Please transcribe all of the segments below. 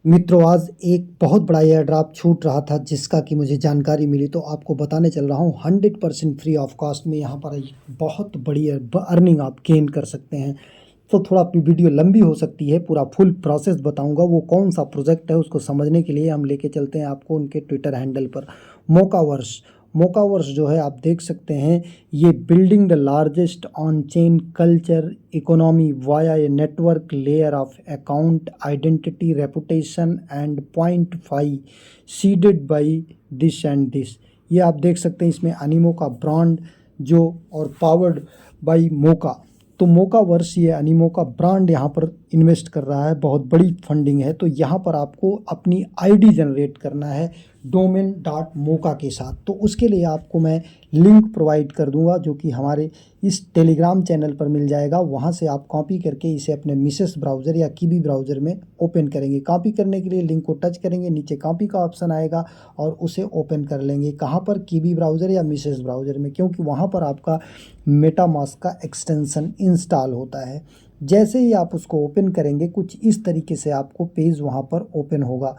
मित्रों, आज एक बहुत बड़ा एयर ड्रॉप छूट रहा था जिसका कि मुझे जानकारी मिली, तो आपको बताने चल रहा हूँ। 100% फ्री ऑफ कॉस्ट में यहाँ पर एक बहुत बड़ी अर्निंग आप गेन कर सकते हैं। तो थोड़ा वीडियो लंबी हो सकती है, पूरा फुल प्रोसेस बताऊंगा। वो कौन सा प्रोजेक्ट है उसको समझने के लिए हम लेके चलते हैं आपको उनके ट्विटर हैंडल पर। मोकावर्स मोकावर्स जो है, आप देख सकते हैं, ये building the largest on chain culture economy via a network layer of account identity reputation and point five seeded by this and this. ये आप देख सकते हैं, इसमें अनिमो का ब्रांड जो और पावर्ड बाई मोका। तो मोका वर्स, ये अनिमो का ब्रांड यहाँ पर इन्वेस्ट कर रहा है, बहुत बड़ी फंडिंग है। तो यहाँ पर आपको अपनी आईडी जनरेट करना है domain.moka के साथ। तो उसके लिए आपको मैं लिंक प्रोवाइड कर दूंगा, जो कि हमारे इस टेलीग्राम चैनल पर मिल जाएगा। वहाँ से आप कॉपी करके इसे अपने मिसेस ब्राउज़र या कीबी ब्राउज़र में ओपन करेंगे। कॉपी करने के लिए लिंक को टच करेंगे, नीचे कॉपी का ऑप्शन आएगा और उसे ओपन कर लेंगे। कहाँ पर? कीबी ब्राउज़र या मिसेस ब्राउज़र में, क्योंकि वहाँ पर आपका मेटामास्क का एक्सटेंशन इंस्टॉल होता है। जैसे ही आप उसको ओपन करेंगे, कुछ इस तरीके से आपको पेज वहाँ पर ओपन होगा।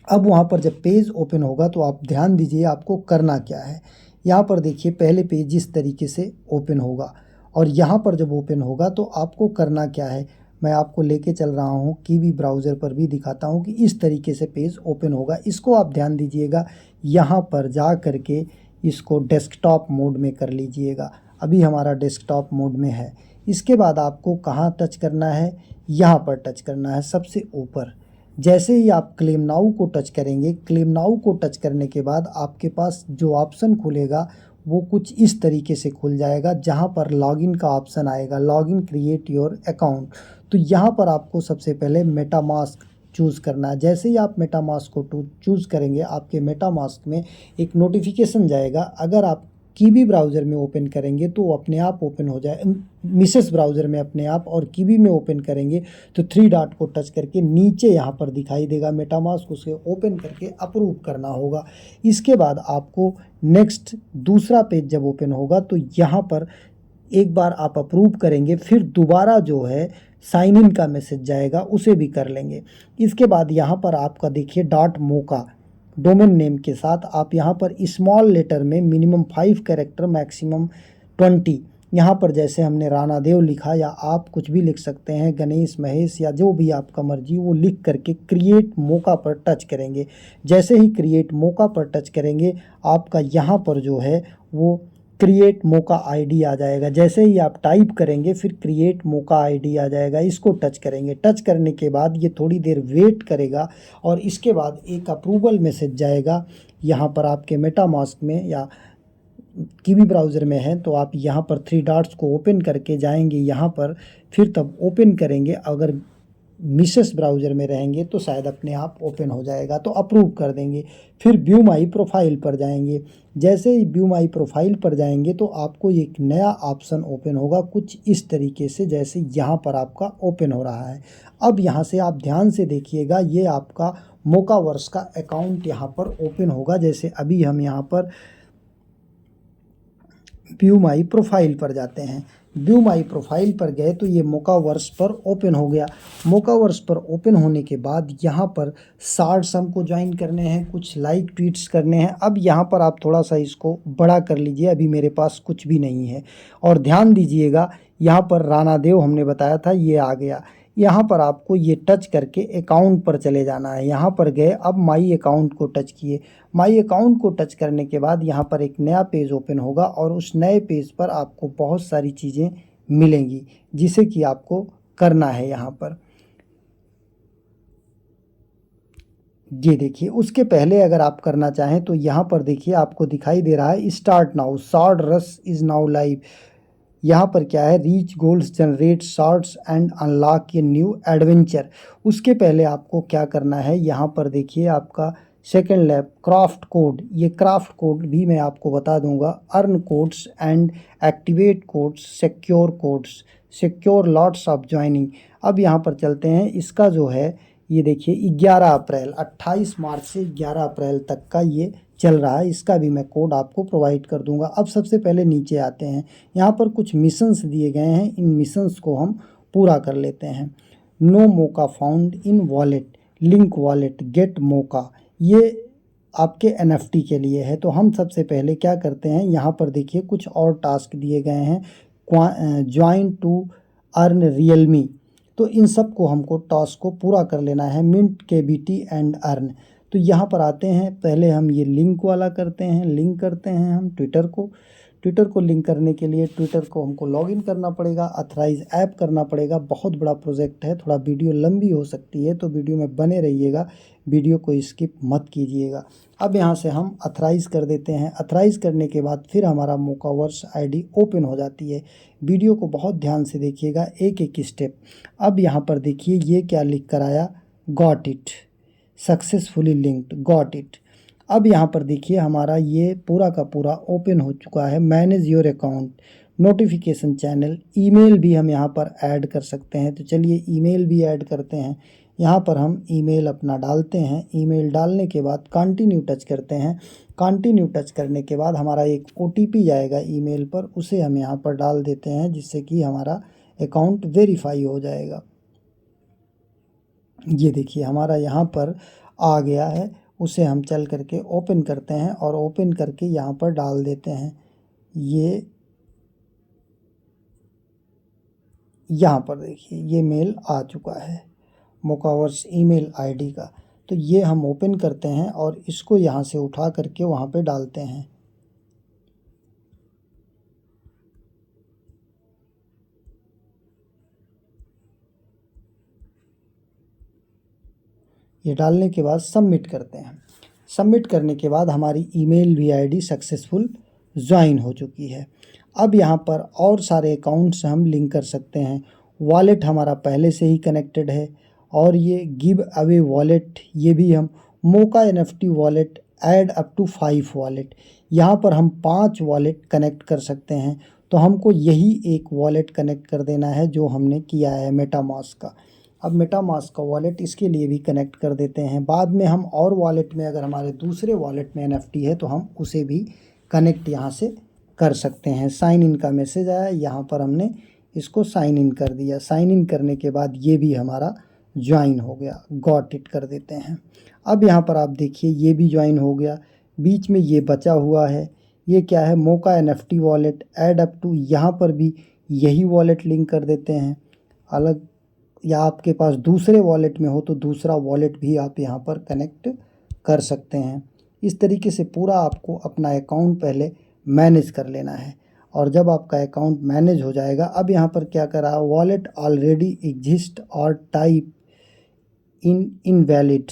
अब वहाँ पर जब पेज ओपन होगा तो आप ध्यान दीजिए आपको करना क्या है। यहाँ पर देखिए, पहले पेज इस तरीके से ओपन होगा और यहाँ पर जब ओपन होगा तो आपको करना क्या है, मैं आपको लेके चल रहा हूँ। कीवी ब्राउज़र पर भी दिखाता हूँ कि इस तरीके से पेज ओपन होगा। इसको आप ध्यान दीजिएगा, यहाँ पर जा करके इसको डेस्कटॉप मोड में कर लीजिएगा। अभी हमारा डेस्कटॉप मोड में है। इसके बाद आपको कहाँ टच करना है? यहाँ पर टच करना है, सबसे ऊपर। जैसे ही आप क्लेम नाउ को टच करेंगे, क्लेम नाउ को टच करने के बाद आपके पास जो ऑप्शन खुलेगा वो कुछ इस तरीके से खुल जाएगा, जहां पर लॉगिन का ऑप्शन आएगा, लॉगिन क्रिएट योर अकाउंट। तो यहां पर आपको सबसे पहले मेटामास्क चूज़ करना है। जैसे ही आप मेटामास्क को चूज़ करेंगे, आपके मेटामास्क में एक नोटिफिकेशन जाएगा। अगर आप कीवी ब्राउज़र में ओपन करेंगे तो वो अपने आप ओपन हो जाए, मिसेस ब्राउज़र में अपने आप, और कीवी में ओपन करेंगे तो 3 डॉट को टच करके नीचे यहाँ पर दिखाई देगा मेटामास्क, उसे ओपन करके अप्रूव करना होगा। इसके बाद आपको नेक्स्ट दूसरा पेज जब ओपन होगा तो यहाँ पर एक बार आप अप्रूव करेंगे, फिर दोबारा जो है साइन इन का मैसेज जाएगा, उसे भी कर लेंगे। इसके बाद यहाँ पर आपका देखिए डॉट मोका डोमेन नेम के साथ आप यहाँ पर स्मॉल लेटर में मिनिमम 5 कैरेक्टर मैक्सिमम 20, यहाँ पर जैसे हमने राणा देव लिखा, या आप कुछ भी लिख सकते हैं, गणेश महेश या जो भी आपका मर्जी, वो लिख करके क्रिएट मोका पर टच करेंगे। जैसे ही क्रिएट मोका पर टच करेंगे, आपका यहाँ पर जो है वो क्रिएट मोका आईडी आ जाएगा। जैसे ही आप टाइप करेंगे फिर क्रिएट मोका आईडी आ जाएगा। इसको टच करेंगे। टच करने के बाद ये थोड़ी देर वेट करेगा और इसके बाद एक अप्रूवल मैसेज जाएगा। यहाँ पर आपके मेटामास्क में या कीवी ब्राउज़र में है तो आप यहाँ पर 3 डॉट्स को ओपन करके जाएंगे यहाँ पर, फिर तब ओपन करेंगे। अगर मिसेस ब्राउज़र में रहेंगे तो शायद अपने आप ओपन हो जाएगा, तो अप्रूव कर देंगे। फिर व्यू माई प्रोफाइल पर जाएंगे। जैसे ही व्यू माई प्रोफाइल पर जाएंगे तो आपको एक नया ऑप्शन ओपन होगा, कुछ इस तरीके से जैसे यहाँ पर आपका ओपन हो रहा है। अब यहाँ से आप ध्यान से देखिएगा, ये आपका मोकावर्स का अकाउंट यहाँ पर ओपन होगा। जैसे अभी हम यहाँ पर व्यू माई प्रोफाइल पर जाते हैं। व्यू माई प्रोफाइल पर गए तो ये मोकावर्स पर ओपन हो गया। मोकावर्स पर ओपन होने के बाद यहाँ पर शार्ट्स हमको ज्वाइन करने हैं, कुछ लाइक ट्वीट्स करने हैं। अब यहाँ पर आप थोड़ा सा इसको बड़ा कर लीजिए, अभी मेरे पास कुछ भी नहीं है। और ध्यान दीजिएगा, यहाँ पर राणा देव हमने बताया था, ये आ गया। यहाँ पर आपको ये टच करके अकाउंट पर चले जाना है। यहाँ पर गए, अब माई अकाउंट को टच किए। माई अकाउंट को टच करने के बाद यहाँ पर एक नया पेज ओपन होगा और उस नए पेज पर आपको बहुत सारी चीज़ें मिलेंगी, जिसे कि आपको करना है। यहाँ पर ये देखिए, उसके पहले अगर आप करना चाहें तो यहाँ पर देखिए आपको दिखाई दे रहा है start now, short rush is now live. यहाँ पर क्या है, reach goals, generate shorts and unlock a new adventure. उसके पहले आपको क्या करना है, यहाँ पर देखिए आपका सेकेंड लैब क्राफ्ट कोड, ये क्राफ्ट कोड भी मैं आपको बता दूंगा। Earn codes and activate codes, secure lots of joining. अब यहाँ पर चलते हैं, इसका जो है ये देखिए 11 अप्रैल 28 मार्च से 11 अप्रैल तक का ये चल रहा है। इसका भी मैं कोड आपको प्रोवाइड कर दूंगा। अब सबसे पहले नीचे आते हैं, यहाँ पर कुछ मिशंस दिए गए हैं, इन मिशंस को हम पूरा कर लेते हैं। No Moca found in wallet, link wallet, get Moca, ये आपके NFT के लिए है। तो हम सबसे पहले क्या करते हैं, यहाँ पर देखिए कुछ और टास्क दिए गए हैं, ज्वाइन टू अर्न रियलमी। तो इन सब को हमको टास्क को पूरा कर लेना है, मिंट KBT एंड अर्न। तो यहाँ पर आते हैं, पहले हम ये लिंक वाला करते हैं, लिंक करते हैं हम ट्विटर को लिंक करने के लिए ट्विटर को हमको लॉगिन करना पड़ेगा, अथराइज ऐप करना पड़ेगा। बहुत बड़ा प्रोजेक्ट है, थोड़ा वीडियो लंबी हो सकती है, तो वीडियो में बने रहिएगा, वीडियो को स्किप मत कीजिएगा। अब यहाँ से हम अथराइज कर देते हैं। अथराइज करने के बाद फिर हमारा मोकावर्स ID ओपन हो जाती है। वीडियो को बहुत ध्यान से देखिएगा, एक एक स्टेप। अब यहाँ पर देखिए ये क्या लिख कर आया, got it, successfully linked, got it. अब यहाँ पर देखिए हमारा ये पूरा का पूरा ओपन हो चुका है। Manage your account, notification channel, email भी हम यहाँ पर ऐड कर सकते हैं। तो चलिए ईमेल भी ऐड करते हैं। यहाँ पर हम ईमेल अपना डालते हैं। ईमेल डालने के बाद कंटिन्यू टच करते हैं। कंटिन्यू टच करने के बाद हमारा एक OTP जाएगा ईमेल पर, उसे हम यहाँ पर डाल देते हैं, जिससे कि हमारा अकाउंट वेरीफाई हो जाएगा। ये देखिए हमारा यहाँ पर आ गया है, उसे हम चल करके ओपन करते हैं और ओपन करके यहाँ पर डाल देते हैं। ये यहाँ पर देखिए ये मेल आ चुका है मोकावर्स ईमेल ID का। तो ये हम ओपन करते हैं और इसको यहाँ से उठा करके वहाँ पे डालते हैं। ये डालने के बाद सबमिट करते हैं। सबमिट करने के बाद हमारी ईमेल ID सक्सेसफुल ज्वाइन हो चुकी है। अब यहाँ पर और सारे अकाउंट्स हम लिंक कर सकते हैं। वॉलेट हमारा पहले से ही कनेक्टेड है, और ये गिव अवे वॉलेट, ये भी हम Moca NFT wallet, add up to 5 wallet, यहाँ पर हम 5 वॉलेट कनेक्ट कर सकते हैं। तो हमको यही एक वॉलेट कनेक्ट कर देना है जो हमने किया है मेटामास्क का। अब मेटामास्क का वॉलेट इसके लिए भी कनेक्ट कर देते हैं। बाद में हम और वॉलेट में, अगर हमारे दूसरे वॉलेट में NFT है तो हम उसे भी कनेक्ट यहाँ से कर सकते हैं। साइन इन का मैसेज आया, यहाँ पर हमने इसको साइन इन कर दिया। साइन इन करने के बाद ये भी हमारा ज्वाइन हो गया, गॉट इट कर देते हैं। अब यहाँ पर आप देखिए ये भी ज्वाइन हो गया। बीच में ये बचा हुआ है, ये क्या है, Moca NFT wallet, add up to, यहाँ पर भी यही वॉलेट लिंक कर देते हैं अलग, या आपके पास दूसरे वॉलेट में हो तो दूसरा वॉलेट भी आप यहाँ पर कनेक्ट कर सकते हैं। इस तरीके से पूरा आपको अपना अकाउंट पहले मैनेज कर लेना है। और जब आपका अकाउंट मैनेज हो जाएगा, अब यहाँ पर क्या करा, वॉलेट ऑलरेडी एग्जिस्ट और टाइप इनवैलिड,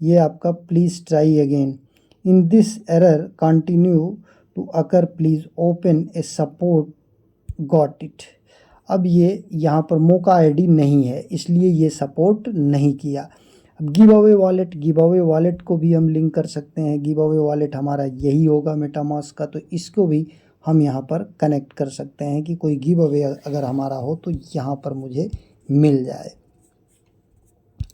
ये आपका please try again, in this error continue to occur, please open a support, got it. अब ये यहाँ पर मोका ID नहीं है, इसलिए ये सपोर्ट नहीं किया। अब गिव अवे वॉलेट को भी हम लिंक कर सकते हैं। गिव अवे वॉलेट हमारा यही होगा मेटामास्क का, तो इसको भी हम यहाँ पर कनेक्ट कर सकते हैं कि कोई गिव अवे अगर हमारा हो तो यहाँ पर मुझे मिल जाए।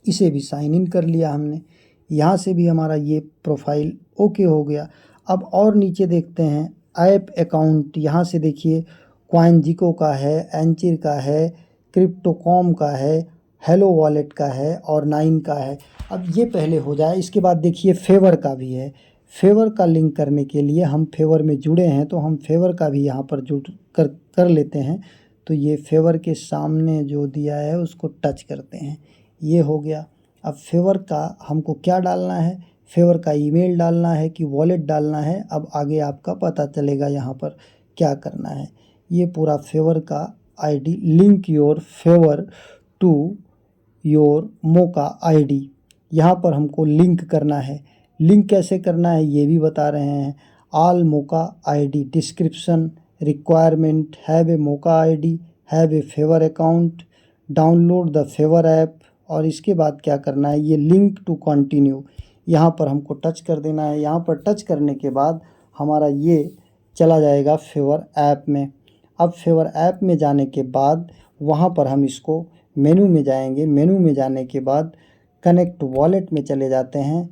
इसे भी साइन इन कर लिया हमने। यहाँ से भी हमारा ये प्रोफाइल ओके हो गया। अब और नीचे देखते हैं ऐप अकाउंट, यहाँ से देखिए क्वाइनजिको का है, एंचिर का है, क्रिप्टोकॉम का है, हेलो वॉलेट का है और 9 का है। अब ये पहले हो जाए, इसके बाद देखिए फेवर का भी है। फेवर का लिंक करने के लिए हम फेवर में जुड़े हैं, तो हम फेवर का भी यहाँ पर जुड़ कर लेते हैं। तो ये फेवर के सामने जो दिया है उसको टच करते हैं, ये हो गया। अब फेवर का हमको क्या डालना है, फेवर का ईमेल डालना है कि वॉलेट डालना है, अब आगे आपका पता चलेगा यहाँ पर क्या करना है। ये पूरा फेवर का ID, link your Favor to your Moca ID, यहाँ पर हमको लिंक करना है। लिंक कैसे करना है ये भी बता रहे हैं। All Moca ID description requirement, have a Moca ID, have a Favor account, download the Favor app. और इसके बाद क्या करना है, ये लिंक टू कंटिन्यू, यहाँ पर हमको टच कर देना है। यहाँ पर टच करने के बाद हमारा ये चला जाएगा फेवर ऐप में। अब फेवर ऐप में जाने के बाद वहाँ पर हम इसको मेनू में जाएंगे। मेनू में जाने के बाद कनेक्ट वॉलेट में चले जाते हैं।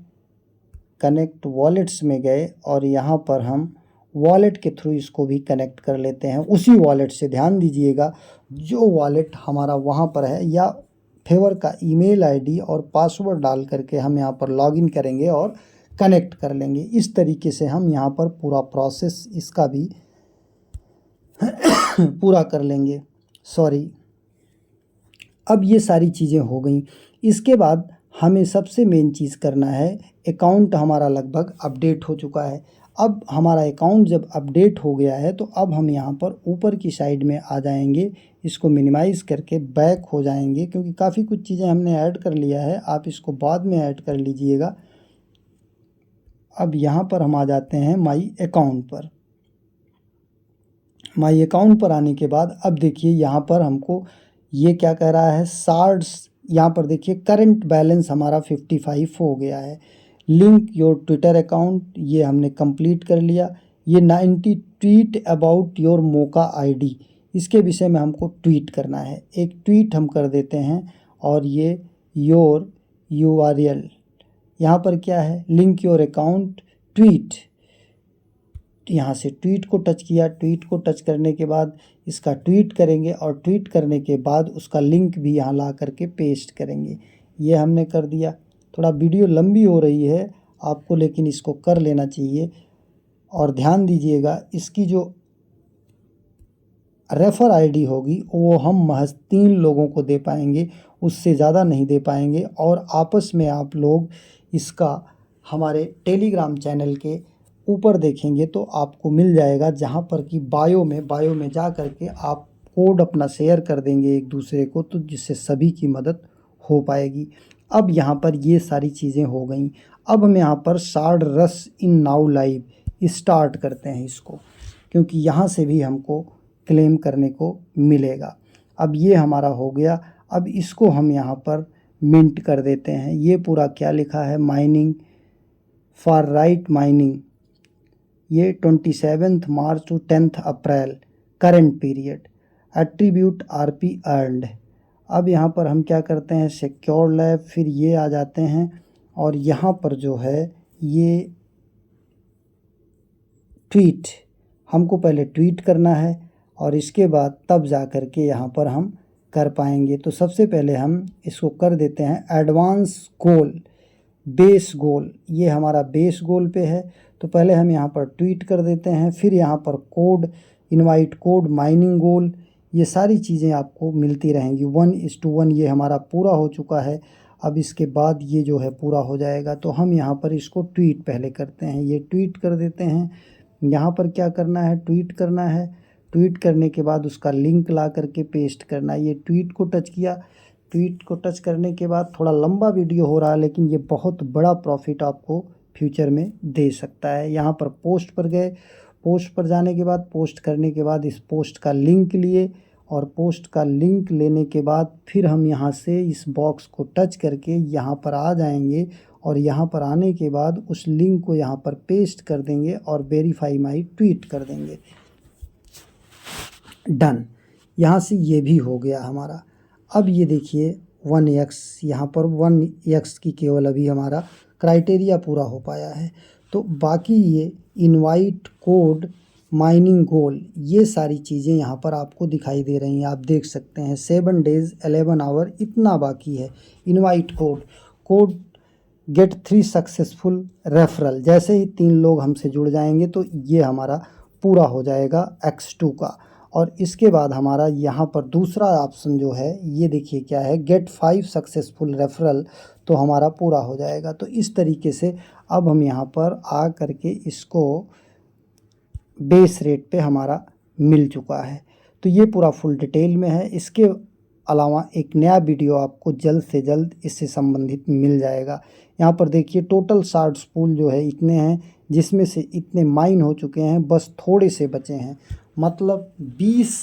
कनेक्ट वॉलेट्स में गए और यहाँ पर हम वॉलेट के थ्रू इसको भी कनेक्ट कर लेते हैं। उसी वॉलेट से, ध्यान दीजिएगा, जो वॉलेट हमारा वहाँ पर है या फेवर का ईमेल आईडी और पासवर्ड डाल करके हम यहाँ पर लॉगिन करेंगे और कनेक्ट कर लेंगे। इस तरीके से हम यहाँ पर पूरा प्रोसेस इसका भी पूरा कर लेंगे। सॉरी, अब ये सारी चीज़ें हो गई। इसके बाद हमें सबसे मेन चीज़ करना है, अकाउंट हमारा लगभग अपडेट हो चुका है। अब हमारा अकाउंट जब अपडेट हो गया है तो अब हम यहाँ पर ऊपर की साइड में आ जाएंगे, इसको मिनिमाइज़ करके बैक हो जाएंगे, क्योंकि काफ़ी कुछ चीज़ें हमने ऐड कर लिया है, आप इसको बाद में ऐड कर लीजिएगा। अब यहाँ पर हम आ जाते हैं माई अकाउंट पर। माई अकाउंट पर आने के बाद अब देखिए यहाँ पर हमको ये क्या कह रहा है, सार्ड्स। यहाँ पर देखिए करंट बैलेंस हमारा 55 हो गया है। लिंक योर ट्विटर अकाउंट, ये हमने कंप्लीट कर लिया। ये 90 tweet about your Moca ID, इसके विषय में हमको ट्वीट करना है। एक ट्वीट हम कर देते हैं और ये योर URL, यहाँ पर क्या है, लिंक योर अकाउंट ट्वीट, यहाँ से ट्वीट को टच किया। ट्वीट को टच करने के बाद इसका ट्वीट करेंगे और ट्वीट करने के बाद उसका लिंक भी यहाँ ला करके पेस्ट करेंगे। ये हमने कर दिया। थोड़ा वीडियो लंबी हो रही है आपको, लेकिन इसको कर लेना चाहिए। और ध्यान दीजिएगा, इसकी जो रेफ़र आईडी होगी वो हम महज 3 लोगों को दे पाएंगे, उससे ज़्यादा नहीं दे पाएंगे। और आपस में आप लोग इसका हमारे टेलीग्राम चैनल के ऊपर देखेंगे तो आपको मिल जाएगा, जहाँ पर कि बायो में जा कर के आप कोड अपना शेयर कर देंगे एक दूसरे को, तो जिससे सभी की मदद हो पाएगी। अब यहाँ पर ये सारी चीज़ें हो गई। अब हम यहाँ पर सार्ड रस इन नाउ लाइव स्टार्ट करते हैं इसको, क्योंकि यहाँ से भी हमको क्लेम करने को मिलेगा। अब ये हमारा हो गया। अब इसको हम यहाँ पर मिंट कर देते हैं। ये पूरा क्या लिखा है, माइनिंग फॉर राइट माइनिंग, ये 27 March to 10 April current period, attribute RP earned. अब यहाँ पर हम क्या करते हैं, सिक्योर लैब, फिर ये आ जाते हैं और यहाँ पर जो है ये ट्वीट, हमको पहले ट्वीट करना है और इसके बाद तब जा कर के यहाँ पर हम कर पाएंगे। तो सबसे पहले हम इसको कर देते हैं एडवांस गोल, बेस गोल, ये हमारा बेस गोल पे है। तो पहले हम यहाँ पर ट्वीट कर देते हैं, फिर यहाँ पर कोड, इनवाइट कोड, माइनिंग गोल, ये सारी चीज़ें आपको मिलती रहेंगी। 1:1 ये हमारा पूरा हो चुका है। अब इसके बाद ये जो है पूरा हो जाएगा, तो हम यहाँ पर इसको ट्वीट पहले करते हैं। ये ट्वीट कर देते हैं। यहाँ पर क्या करना है, ट्वीट करना है। ट्वीट करने के बाद उसका लिंक ला करके पेस्ट करना है। ये ट्वीट को टच किया। ट्वीट को टच करने के बाद थोड़ा लंबा वीडियो हो रहा है, लेकिन ये बहुत बड़ा प्रॉफिट आपको फ्यूचर में दे सकता है। यहाँ पर पोस्ट पर गए, पोस्ट पर जाने के बाद, पोस्ट करने के बाद इस पोस्ट का लिंक लिए और पोस्ट का लिंक लेने के बाद फिर हम यहाँ से इस बॉक्स को टच करके यहाँ पर आ जाएंगे और यहाँ पर आने के बाद उस लिंक को यहाँ पर पेस्ट कर देंगे और वेरीफाई माई ट्वीट कर देंगे। डन, यहाँ से ये भी हो गया हमारा। अब ये देखिए 1x, यहाँ पर 1x की केवल अभी हमारा क्राइटेरिया पूरा हो पाया है। तो बाकी ये इनवाइट कोड, माइनिंग गोल, ये सारी चीज़ें यहाँ पर आपको दिखाई दे रही हैं। आप देख सकते हैं 7 डेज़ 11 आवर इतना बाकी है। Invite code get 3 successful referral, जैसे ही 3 लोग हमसे जुड़ जाएंगे तो ये हमारा पूरा हो जाएगा X2 का। और इसके बाद हमारा यहाँ पर दूसरा ऑप्शन जो है ये देखिए क्या है, गेट 5 सक्सेसफुल रेफरल, तो हमारा पूरा हो जाएगा। तो इस तरीके से अब हम यहाँ पर आ करके इसको बेस रेट पे हमारा मिल चुका है। तो ये पूरा फुल डिटेल में है। इसके अलावा एक नया वीडियो आपको जल्द से जल्द इससे संबंधित मिल जाएगा। यहाँ पर देखिए टोटल शार्ट्स पूल जो है इतने हैं, जिसमें से इतने माइन हो चुके हैं, बस थोड़े से बचे हैं, मतलब 20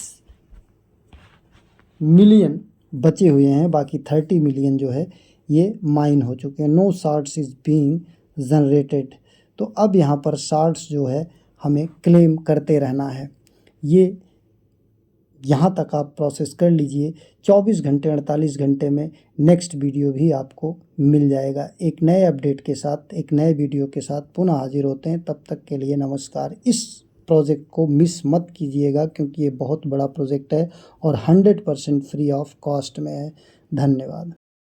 मिलियन बचे हुए हैं, बाकी 30 मिलियन जो है ये माइन हो चुके हैं। No shorts is being generated. तो अब यहाँ पर शार्ट्स जो है हमें क्लेम करते रहना है। ये यहाँ तक आप प्रोसेस कर लीजिए। 24 घंटे 48 घंटे में नेक्स्ट वीडियो भी आपको मिल जाएगा। एक नए अपडेट के साथ, एक नए वीडियो के साथ पुनः हाजिर होते हैं। तब तक के लिए नमस्कार। इस प्रोजेक्ट को मिस मत कीजिएगा, क्योंकि ये बहुत बड़ा प्रोजेक्ट है और 100% फ्री ऑफ कॉस्ट में है। धन्यवाद।